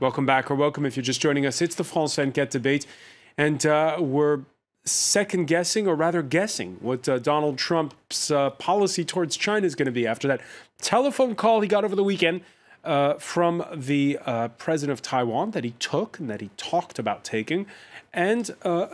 Welcome back, or welcome if you're just joining us. It's the France 24 debate, and we're second-guessing, or rather guessing, what Donald Trump's policy towards China is going to be after that telephone call he got over the weekend from the president of Taiwan that he took and that he talked about taking, and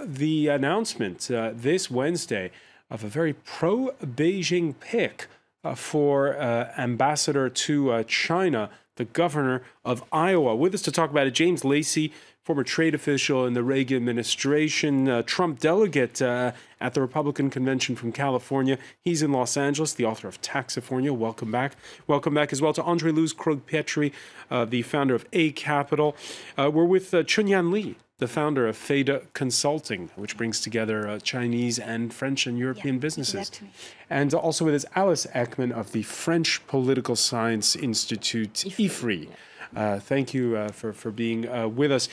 the announcement this Wednesday of a very pro-Beijing pick for ambassador to China, the governor of Iowa. With us to talk about it, James Lacy, former trade official in the Reagan administration, Trump delegate at the Republican convention from California. He's in Los Angeles, the author of Taxifornia. Welcome back. Welcome back as well to André-Luz Krog-Petri, the founder of A Capital. We're with Chunyan Li, the founder of Feda Consulting, which brings together Chinese and French and European businesses. Exactly. And also with us, Alice Ekman of the French Political Science Institute, IFRI. Thank you for being with us.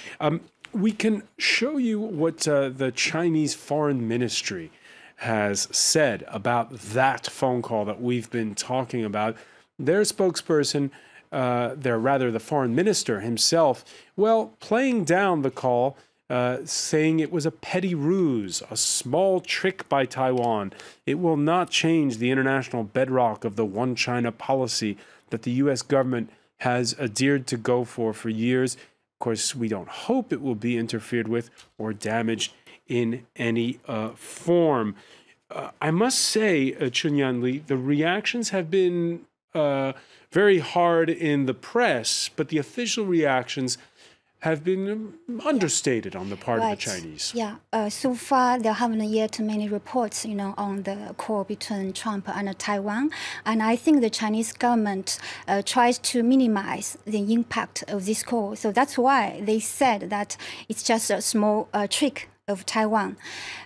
We can show you what the Chinese Foreign Ministry has said about that phone call that we've been talking about. Their spokesperson, the foreign minister himself, well, playing down the call, saying it was a petty ruse, a small trick by Taiwan. It will not change the international bedrock of the one China policy that the U.S. government has adhered to go for years. Of course, we don't hope it will be interfered with or damaged in any form. I must say, Chunyan Li, the reactions have been very hard in the press, but the official reactions have been understated on the part of the Chinese. Yeah, so far there haven't yet many reports, on the call between Trump and Taiwan. And I think the Chinese government tries to minimize the impact of this call. So that's why they said that it's just a small trick of Taiwan.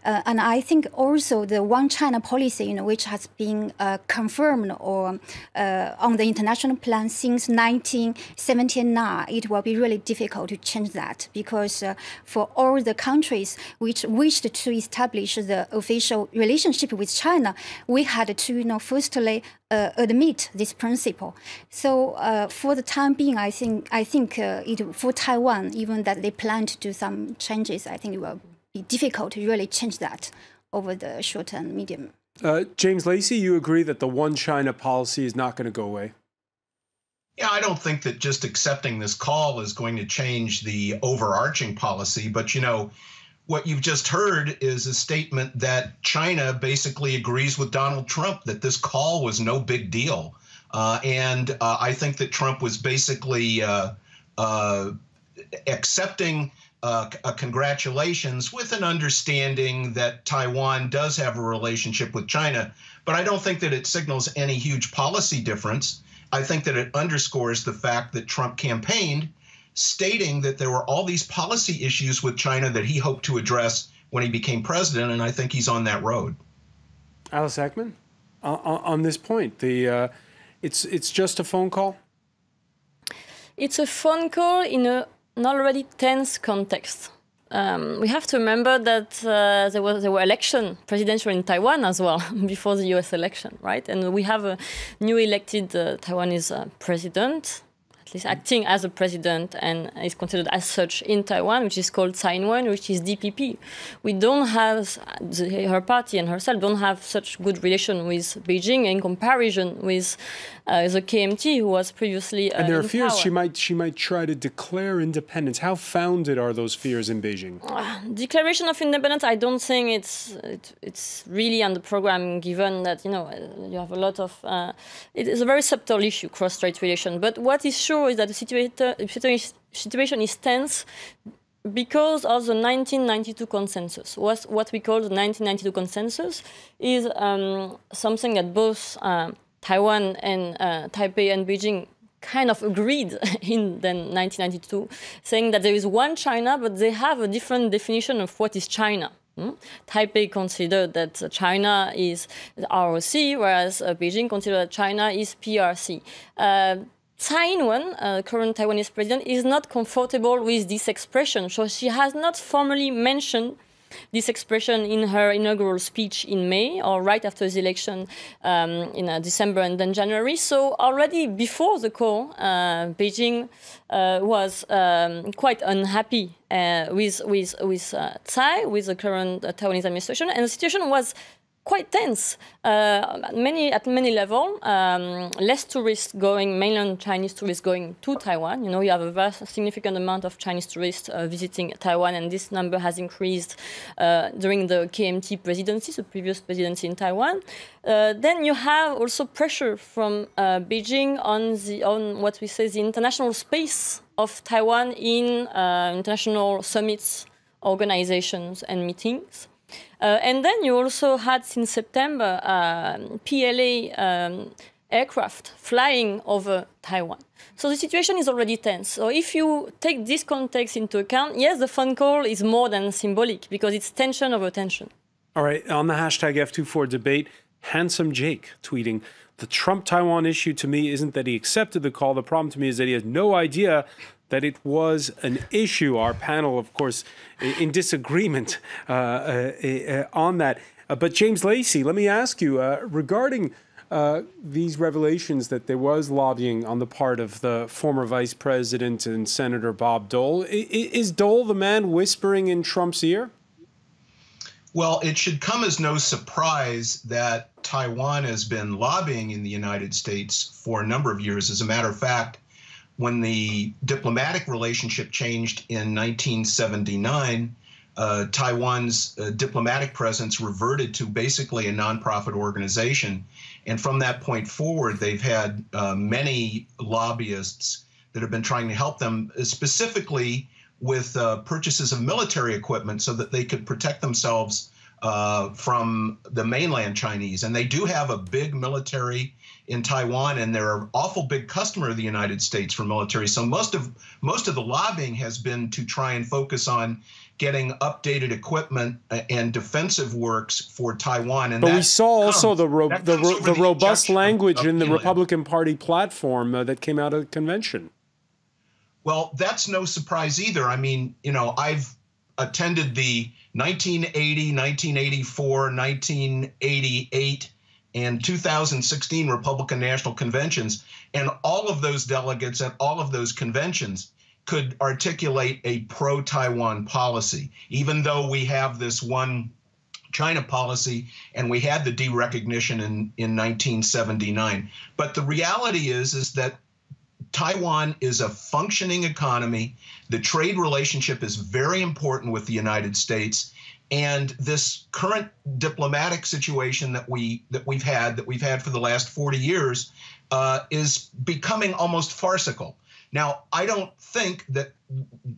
And I think also the one China policy, which has been confirmed or on the international plan since 1979, it will be really difficult to change that, because for all the countries which wished to establish the official relationship with China, we had to, firstly admit this principle. So for the time being, I think for Taiwan, even that they plan to do some changes, I think it will be difficult to really change that over the short and medium. James Lacy, you agree that the one China policy is not going to go away? Yeah, I don't think that just accepting this call is going to change the overarching policy. But, what you've just heard is a statement that China basically agrees with Donald Trump, that this call was no big deal. And I think that Trump was basically accepting congratulations with an understanding that Taiwan does have a relationship with China. But I don't think that it signals any huge policy difference. I think that it underscores the fact that Trump campaigned stating that there were all these policy issues with China that he hoped to address when he became president, and I think he's on that road. Alice Ekman, on this point, it's just a phone call? It's a phone call in an already tense context. We have to remember that there were presidential in Taiwan as well before the US election, right? And we have a new elected Taiwanese president, at least acting as a president, and is considered as such in Taiwan, which is called Tsai Ing-wen, which is DPP. We don't have, her party and herself don't have such good relation with Beijing in comparison with the KMT, who was previously and there are fears power. she might try to declare independence. How founded are those fears in Beijing? Declaration of independence, I don't think it's really on the program, given that you have a lot of. It is a very subtle issue, cross-strait relation. But what is sure is that the situation is tense because of the 1992 consensus. What we call the 1992 consensus is something that both Taiwan and Taipei and Beijing kind of agreed in 1992, saying that there is one China, but they have a different definition of what is China. Taipei considered that China is ROC, whereas Beijing considered that China is PRC. Tsai Ing-wen, current Taiwanese president, is not comfortable with this expression, so she has not formally mentioned this expression in her inaugural speech in May, or right after the election in December and then January. So already before the call, Beijing was quite unhappy with Tsai, with the current Taiwanese administration, and the situation was quite tense. At many levels, less tourists going, mainland Chinese tourists going to Taiwan. You know, you have a very significant amount of Chinese tourists visiting Taiwan, and this number has increased during the KMT presidency, the previous presidency in Taiwan. Then you have also pressure from Beijing on what we say the international space of Taiwan in international summits, organizations, and meetings. And then you also had, since September, PLA aircraft flying over Taiwan. So the situation is already tense. So if you take this context into account, yes, the phone call is more than symbolic because it's tension over tension. All right, on the hashtag F24 debate, Handsome Jake tweeting, the Trump-Taiwan issue to me isn't that he accepted the call. The problem to me is that he has no idea that it was an issue. Our panel, of course, in disagreement on that. But James Lacy, let me ask you, regarding these revelations that there was lobbying on the part of the former Vice President and Senator Bob Dole, is Dole the man whispering in Trump's ear? Well, it should come as no surprise that Taiwan has been lobbying in the United States for a number of years. As a matter of fact, when the diplomatic relationship changed in 1979, Taiwan's diplomatic presence reverted to basically a nonprofit organization. And from that point forward, they've had many lobbyists that have been trying to help them, specifically with purchases of military equipment so that they could protect themselves from the mainland Chinese. And they do have a big military in Taiwan, and they're an awful big customer of the United States for military. So most of the lobbying has been to try and focus on getting updated equipment and defensive works for Taiwan. And but we saw also the robust language in the Republican Party platform that came out of the convention. Well, that's no surprise either. I mean, you know, I've attended the 1980, 1984, 1988, and 2016 Republican National Conventions, and all of those delegates at all of those conventions could articulate a pro-Taiwan policy, even though we have this one China policy and we had the derecognition in 1979. But the reality is that Taiwan is a functioning economy. The trade relationship is very important with the United States. And this current diplomatic situation that we've had for the last 40 years is becoming almost farcical. Now, I don't think that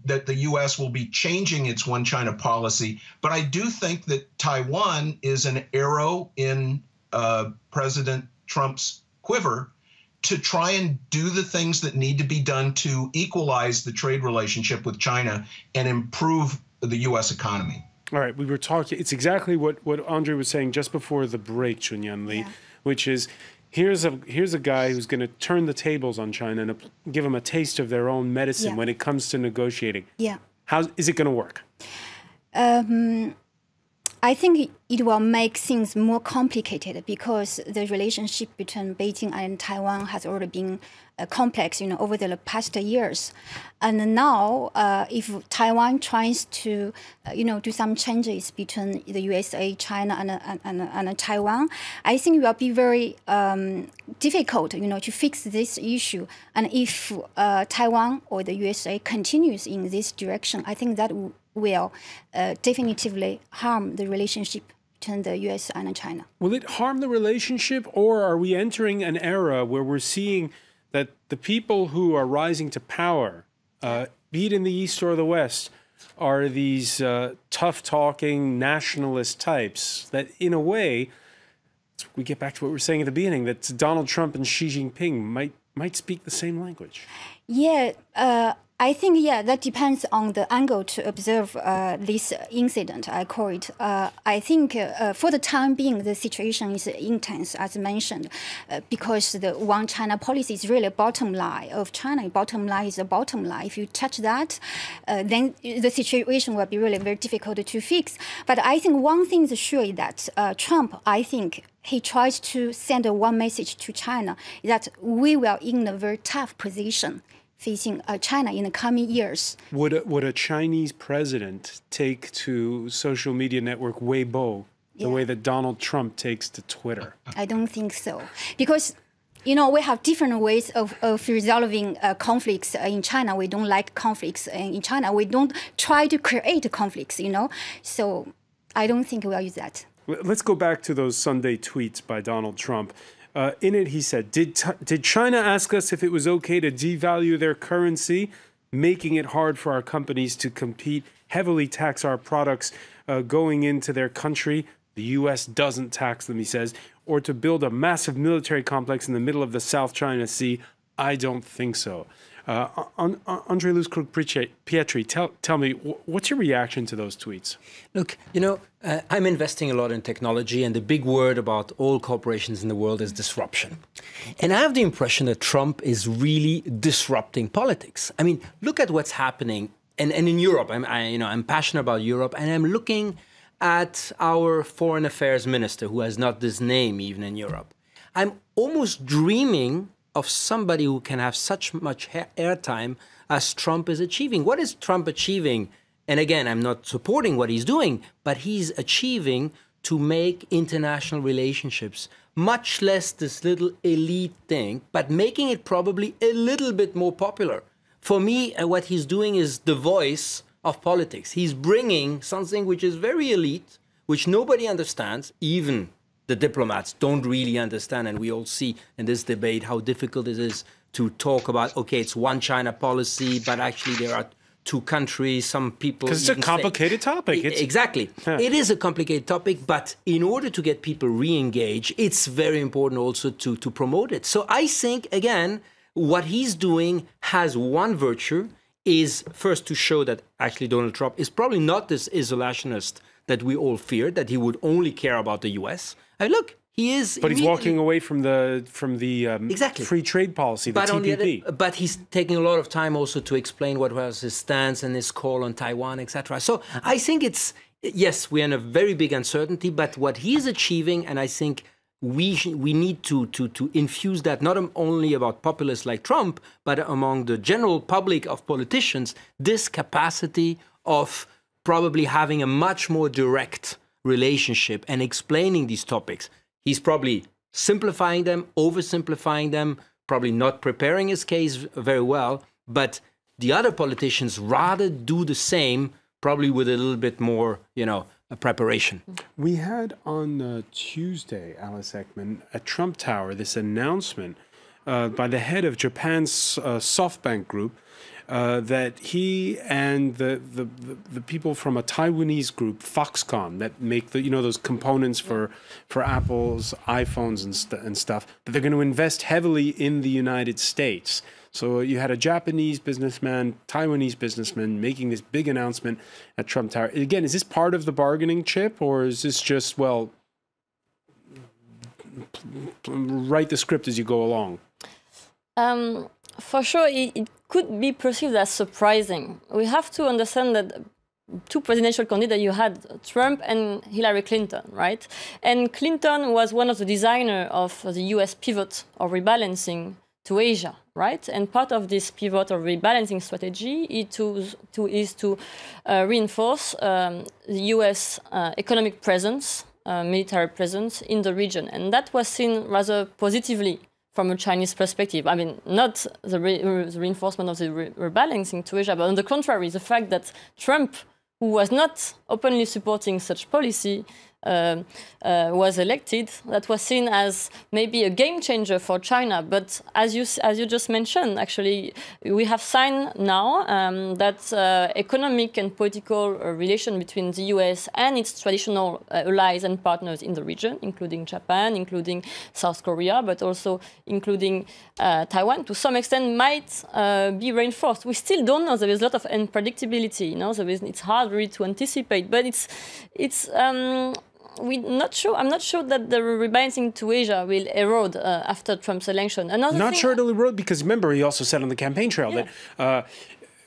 the U.S. will be changing its one China policy, but I do think that Taiwan is an arrow in President Trump's quiver to try and do the things that need to be done to equalize the trade relationship with China and improve the U.S. economy. All right, we were talking, it's exactly what Andre was saying just before the break, Chunyan Li, which is here's a guy who's going to turn the tables on China and give them a taste of their own medicine when it comes to negotiating. Yeah. How is it going to work? I think it will make things more complicated because the relationship between Beijing and Taiwan has already been complex, over the past years. And now, if Taiwan tries to, do some changes between the USA, China, and Taiwan, I think it will be very difficult, to fix this issue. And if Taiwan or the USA continues in this direction, I think that will definitively harm the relationship between the US and China. Will it harm the relationship, or are we entering an era where we're seeing that the people who are rising to power, be it in the East or the West, are these tough-talking nationalist types that, in a way, we get back to what we were saying at the beginning, that Donald Trump and Xi Jinping might speak the same language? Yeah, I think, yeah, that depends on the angle to observe this incident, I call it. I think for the time being, the situation is intense, as mentioned, because the one China policy is really a bottom line of China. Bottom line is a bottom line. If you touch that, then the situation will be really very difficult to fix. But I think one thing is sure that Trump, I think, he tries to send one message to China, that we will in a very tough position facing China in the coming years. Would a Chinese president take to social media network Weibo the way that Donald Trump takes to Twitter? I don't think so. Because, you know, we have different ways of resolving conflicts in China. We don't like conflicts in China. We don't try to create conflicts, you know. So I don't think we'll use that. Let's go back to those Sunday tweets by Donald Trump. In it, he said, did China ask us if it was okay to devalue their currency, making it hard for our companies to compete, heavily tax our products going into their country? The U.S. doesn't tax them, he says, or to build a massive military complex in the middle of the South China Sea? I don't think so. Andre Pietri, tell me, what's your reaction to those tweets? Look, you know, I'm investing a lot in technology, and the big word about all corporations in the world is disruption. And I have the impression that Trump is really disrupting politics. I mean, look at what's happening. And in Europe, I'm passionate about Europe, and I'm looking at our foreign affairs minister, who has not this name even in Europe. I'm almost dreaming of somebody who can have such much airtime as Trump is achieving. What is Trump achieving? And again, I'm not supporting what he's doing, but he's achieving to make international relationships much less this little elite thing, but making it probably a little bit more popular. For me, what he's doing is the voice of politics. He's bringing something which is very elite, which nobody understands, even the diplomats don't really understand, and we all see in this debate how difficult it is to talk about, okay, it's one China policy, but actually there are two countries, some people... Because it's a complicated topic. Exactly. Yeah. It is a complicated topic, but in order to get people re-engaged, it's very important also to promote it. So I think, again, what he's doing has one virtue, is first to show that actually Donald Trump is probably not this isolationist that we all feared, that he would only care about the U.S. Look, he is. But he's walking away from the exactly. free trade policy, the TPP. But he's taking a lot of time also to explain what was his stance and his call on Taiwan, etc. So I think it's, yes, we're in a very big uncertainty, but what he's achieving, and I think we need to infuse that not only about populists like Trump, but among the general public of politicians, this capacity of probably having a much more direct relationship and explaining these topics. He's probably simplifying them, oversimplifying them, probably not preparing his case very well, but the other politicians rather do the same, probably with a little bit more, preparation. We had on Tuesday, Alice Ekman, at Trump Tower, this announcement by the head of Japan's SoftBank Group, that he and the people from a Taiwanese group, Foxconn, that make those components for Apple's iPhones and stuff, that they're going to invest heavily in the United States. So you had a Japanese businessman, Taiwanese businessman making this big announcement at Trump Tower. Again, is this part of the bargaining chip, or is this just, well, write the script as you go along? For sure, it could be perceived as surprising. We have to understand that two presidential candidates, you had Trump and Hillary Clinton, right? And Clinton was one of the designers of the US pivot or rebalancing to Asia, right? And part of this pivot or rebalancing strategy is to reinforce the US economic presence, military presence in the region. And that was seen rather positively from a Chinese perspective. I mean, not the reinforcement of the rebalancing to Asia, but on the contrary, the fact that Trump, who was not openly supporting such policy, was elected, that was seen as maybe a game changer for China. But as you just mentioned, actually, we have signed now that economic and political relation between the US and its traditional allies and partners in the region, including Japan, including South Korea, but also including Taiwan, to some extent might be reinforced. We still don't know. There is a lot of unpredictability. It's hard really to anticipate, but I'm not sure that the rebalancing to Asia will erode after Trump's election. Not sure it'll erode because remember he also said on the campaign trail that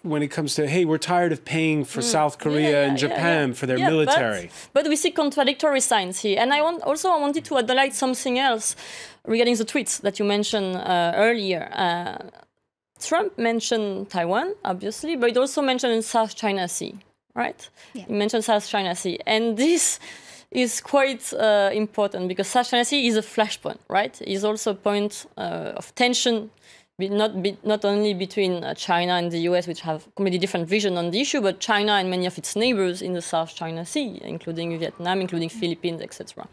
when it comes to, hey, we're tired of paying for South Korea and Japan for their military. But we see contradictory signs here. And I wanted to highlight something else regarding the tweets that you mentioned earlier. Trump mentioned Taiwan, obviously, but he also mentioned South China Sea, right? Yeah. He mentioned South China Sea. And this is quite important because South China Sea is a flashpoint, right? It's also a point of tension, not only between China and the US, which have completely different vision on the issue, but China and many of its neighbors in the South China Sea, including Vietnam, including Philippines, etc.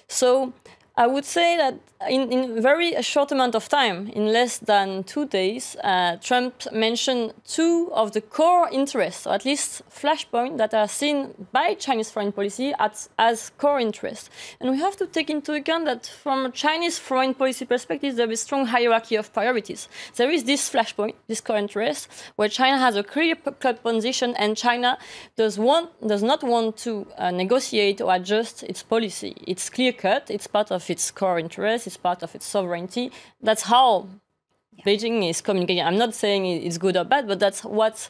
So I would say that in a very short amount of time, in less than 2 days, Trump mentioned two of the core interests, or at least flashpoints, that are seen by Chinese foreign policy as core interests. And we have to take into account that from a Chinese foreign policy perspective, there is a strong hierarchy of priorities. There is this flashpoint, this core interest, where China has a clear position and China does not want to negotiate or adjust its policy. It's clear-cut, it's part of its core interest, it's part of its sovereignty. That's how Beijing is communicating. I'm not saying it's good or bad, but that's what's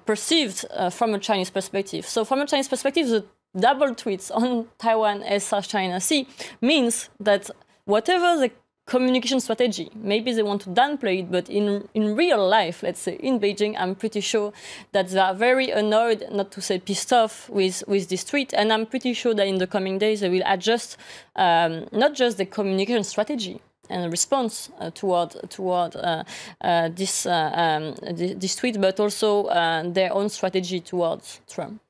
perceived from a Chinese perspective. So from a Chinese perspective, the double tweets on Taiwan as South China Sea means that whatever the communication strategy, maybe they want to downplay it, but in real life, let's say in Beijing, I'm pretty sure that they are very annoyed, not to say pissed off, with this tweet. And I'm pretty sure that in the coming days, they will adjust not just the communication strategy and response toward this tweet, but also their own strategy towards Trump.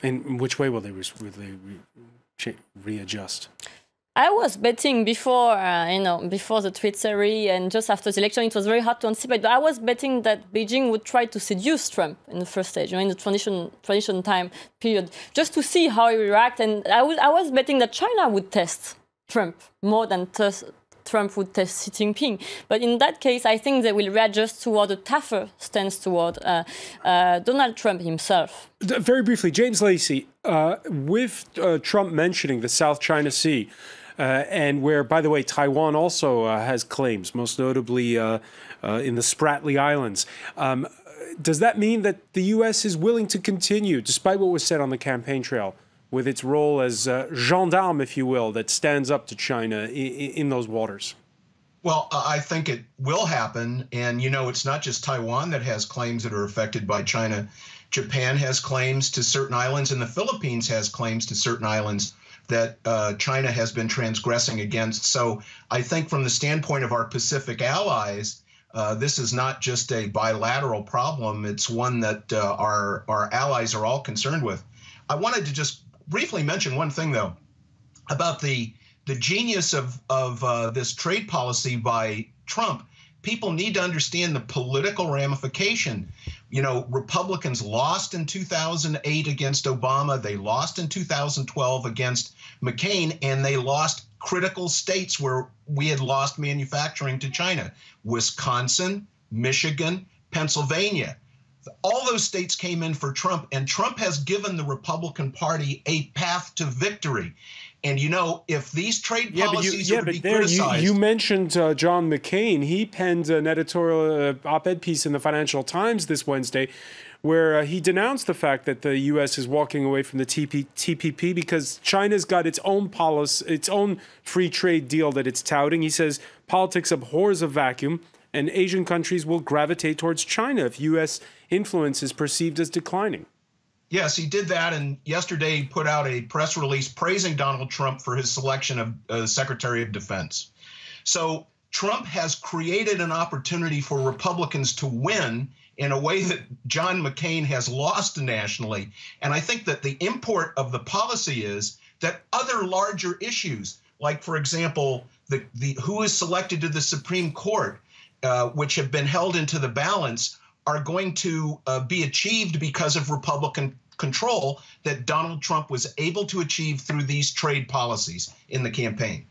In which way will they readjust? I was betting before, before the tweet series and just after the election, it was very hard to anticipate. But I was betting that Beijing would try to seduce Trump in the first stage, in the transition time period, just to see how he would react. And I was betting that China would test Trump more than Trump would test Xi Jinping. But in that case, I think they will readjust toward a tougher stance toward Donald Trump himself. Very briefly, James Lacy, with Trump mentioning the South China Sea, and where, by the way, Taiwan also has claims, most notably in the Spratly Islands. Does that mean that the U.S. is willing to continue, despite what was said on the campaign trail, with its role as gendarme, if you will, that stands up to China in those waters? Well, I think it will happen. And, it's not just Taiwan that has claims that are affected by China. Japan has claims to certain islands, and the Philippines has claims to certain islands that China has been transgressing against. So I think from the standpoint of our Pacific allies, this is not just a bilateral problem. It's one that our allies are all concerned with. I wanted to just briefly mention one thing, though, about the genius of this trade policy by Trump. People need to understand the political ramification. Republicans lost in 2008 against Obama. They lost in 2012 against McCain, and they lost critical states where we had lost manufacturing to China: Wisconsin, Michigan, Pennsylvania. All those states came in for Trump, and Trump has given the Republican Party a path to victory. And, if these trade policies are to be criticized... You mentioned John McCain. He penned an editorial op-ed piece in the Financial Times this Wednesday where he denounced the fact that the U.S. is walking away from the TPP because China's got its own policy, its own free trade deal that it's touting. He says politics abhors a vacuum, and Asian countries will gravitate towards China if U.S. influence is perceived as declining. Yes, he did that, and yesterday he put out a press release praising Donald Trump for his selection of Secretary of Defense. So Trump has created an opportunity for Republicans to win in a way that John McCain has lost nationally. And I think that the import of the policy is that other larger issues, like, for example, the who is selected to the Supreme Court, which have been held into the balance, are going to be achieved because of Republican control that Donald Trump was able to achieve through these trade policies in the campaign.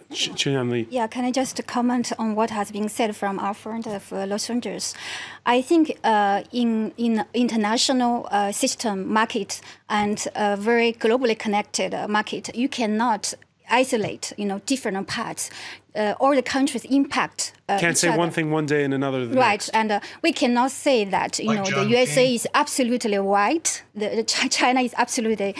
Yeah, can I just comment on what has been said from our friend of Los Angeles? I think in international system market and a very globally connected market, you cannot isolate, different parts. All the countries impact. Can't say one thing one day and another the right, next. And we cannot say that the USA is absolutely white, China is absolutely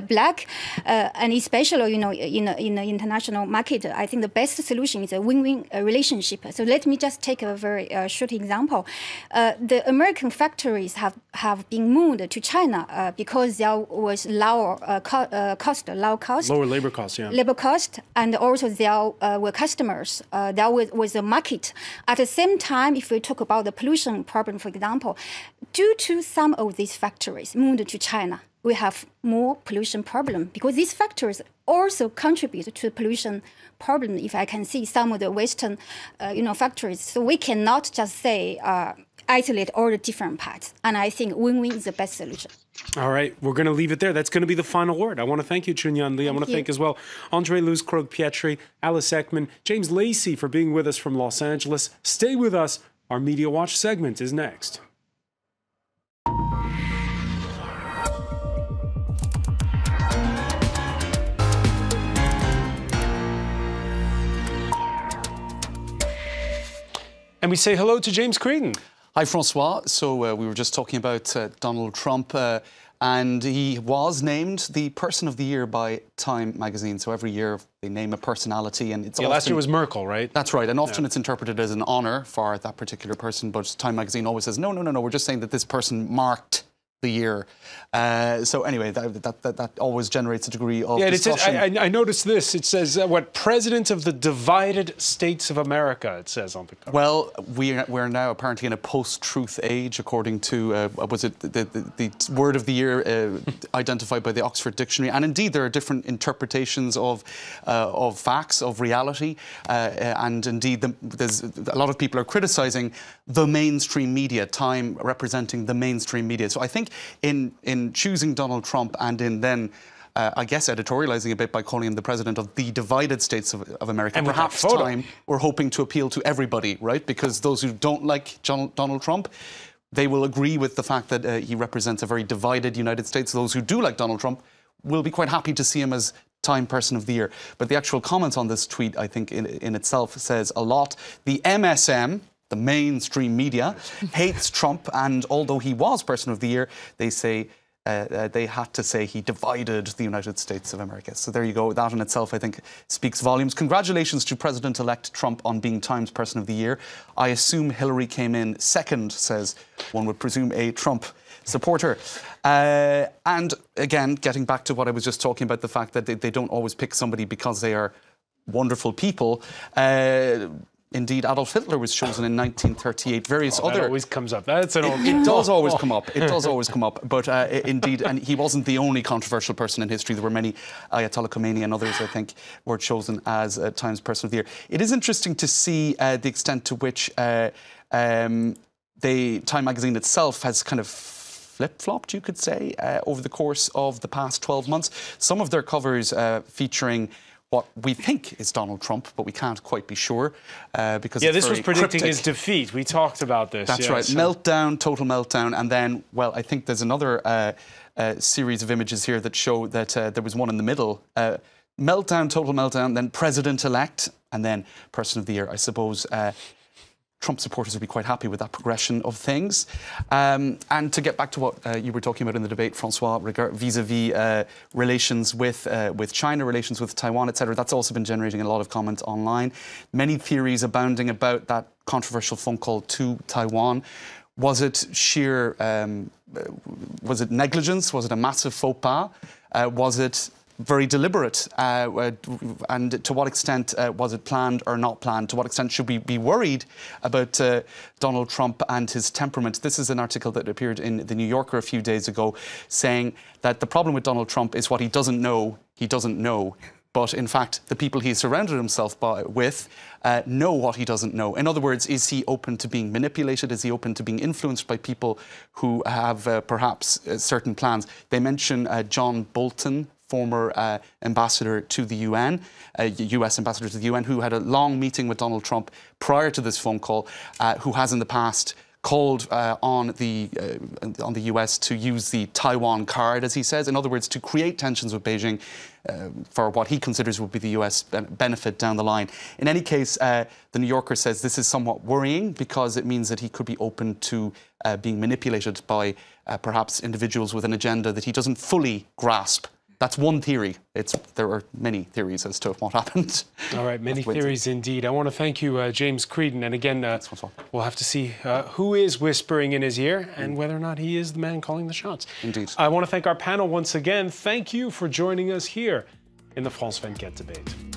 black, and especially in the international market. I think the best solution is a win-win relationship. So let me just take a very short example. The American factories have been moved to China because there was lower labor cost, yeah. Labor cost, and also there were customers. There was a market. At the same time, if we talk about the pollution problem, for example, due to some of these factories moved to China, we have more pollution problem because these factories also contribute to the pollution problem. If I can see some of the Western, factories, so we cannot just say isolate all the different parts. And I think win-win is the best solution. All right, we're going to leave it there. That's going to be the final word. I want to thank you, Chun-Yan Lee. I want to thank as well Andre Luz Krog-Pietri, Alice Ekman, James Lacy for being with us from Los Angeles. Stay with us. Our Media Watch segment is next. And we say hello to James Creedon. Hi, Francois. So we were just talking about Donald Trump, and he was named the Person of the Year by Time magazine. So every year they name a personality, and it's often, last year was Merkel, right? That's right, and often it's interpreted as an honour for that particular person. But Time magazine always says no. We're just saying that this person marked the year. So anyway, that always generates a degree of discussion. I noticed this. It says, President of the Divided States of America, it says on the cover. Well, we're now apparently in a post-truth age, according to, was it the word of the year identified by the Oxford Dictionary. And indeed, there are different interpretations of facts, of reality. And indeed, there's a lot of people are criticising the mainstream media, Time representing the mainstream media. So I think in choosing Donald Trump and in then, I guess, editorializing a bit by calling him the president of the divided states of America, and perhaps Time we're hoping to appeal to everybody, right? Because those who don't like Donald Trump, they will agree with the fact that he represents a very divided United States. Those who do like Donald Trump will be quite happy to see him as Time Person of the Year. But the actual comments on this tweet, I think, in itself says a lot. The MSM, the mainstream media, hates Trump, and although he was Person of the Year, they say they had to say he divided the United States of America. So there you go. That in itself, I think, speaks volumes. Congratulations to President-elect Trump on being Times Person of the Year. I assume Hillary came in second, says one would presume a Trump supporter. And again, getting back to what I was just talking about, the fact that they don't always pick somebody because they are wonderful people. Indeed, Adolf Hitler was chosen in 1938. Various other... That always comes up. That's an old... It does always come up. It does always come up. But indeed, and he wasn't the only controversial person in history. There were many, Ayatollah Khomeini and others, I think, were chosen as Times Person of the Year. It is interesting to see the extent to which the Time magazine itself has kind of flip-flopped, you could say, over the course of the past 12 months. Some of their covers featuring what we think is Donald Trump, but we can't quite be sure because this was predicting his defeat. We talked about this. That's right. So. Meltdown, total meltdown, and then, well, I think there's another series of images here that show that there was one in the middle. Meltdown, total meltdown, then president-elect, and then person of the year. I suppose Trump supporters would be quite happy with that progression of things. And to get back to what you were talking about in the debate, Francois, vis-a-vis relations with China, relations with Taiwan, etc., that's also been generating a lot of comment online. Many theories abounding about that controversial phone call to Taiwan. Was it sheer, was it negligence? Was it a massive faux pas? Was it very deliberate, and to what extent was it planned or not planned? To what extent should we be worried about Donald Trump and his temperament? This is an article that appeared in The New Yorker a few days ago, saying that the problem with Donald Trump is what he doesn't know, he doesn't know. But in fact, the people he surrounded himself with know what he doesn't know. In other words, is he open to being manipulated? Is he open to being influenced by people who have perhaps certain plans? They mention John Bolton, former ambassador to the UN, US ambassador to the UN, who had a long meeting with Donald Trump prior to this phone call, who has in the past called on the US to use the Taiwan card, as he says. In other words, to create tensions with Beijing for what he considers would be the US benefit down the line. In any case, The New Yorker says this is somewhat worrying because it means that he could be open to being manipulated by perhaps individuals with an agenda that he doesn't fully grasp. That's one theory. There are many theories as to what happened. All right, many theories indeed. I want to thank you, James Creedon. And again, we'll have to see who is whispering in his ear and whether or not he is the man calling the shots. Indeed. I want to thank our panel once again. Thank you for joining us here in the France 24 debate.